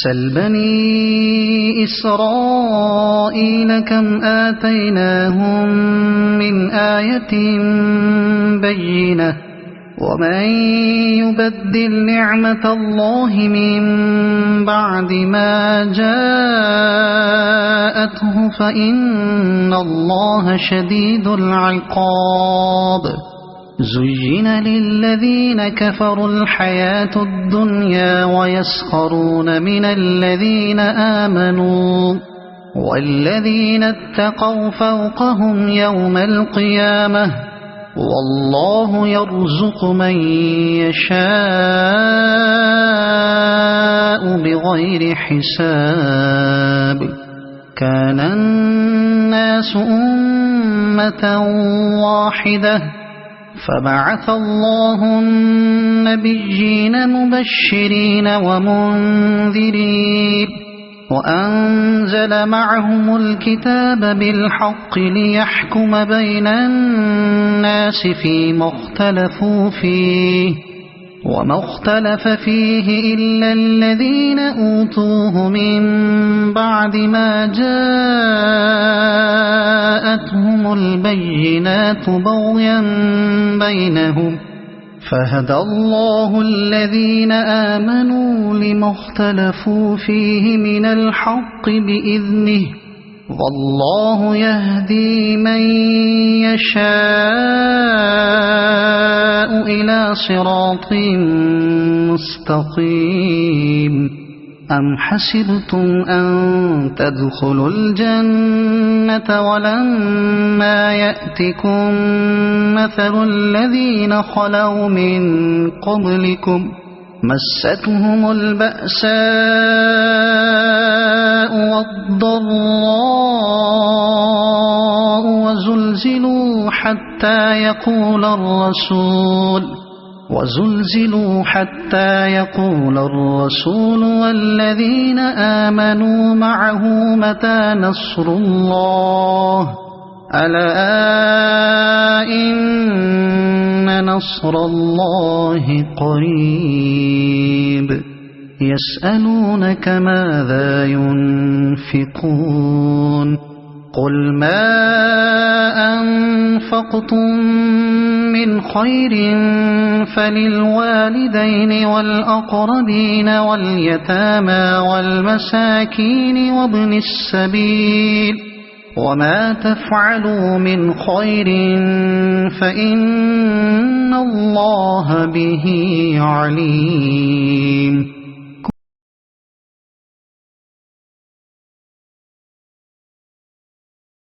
سل بني إسرائيل كم آتيناهم من آية بينة ومن يبدل نعمة الله من بعد ما جاءته فإن الله شديد العقاب زين للذين كفروا الحياة الدنيا ويسخرون من الذين آمنوا والذين اتقوا فوقهم يوم القيامة والله يرزق من يشاء بغير حساب كان الناس أمة واحدة فبعث الله النبيين مبشرين ومنذرين وأنزل معهم الكتاب بالحق ليحكم بين الناس فيما اختلفوا فيه وما اختلف فيه إلا الذين أوتوه من بعد ما جاءتهم البينات بغيا بينهم فهدى الله الذين آمنوا لما اختلفوا فيه من الحق بإذنه والله يهدي من يشاء إلى صراط مستقيم أم حسبتم أن تدخلوا الجنة ولما يأتكم مثل الذين خلوا من قبلكم مستهم البأساء والضراء وزلزلوا حتى يقول الرسول والذين آمنوا معه متى نصر الله ألا إن نصر الله قريب يسألونك ماذا ينفقون قل ما أنفقتم من خير فللوالدين والأقربين واليتامى والمساكين وابن السبيل وما تفعلوا من خير فإن الله به عليم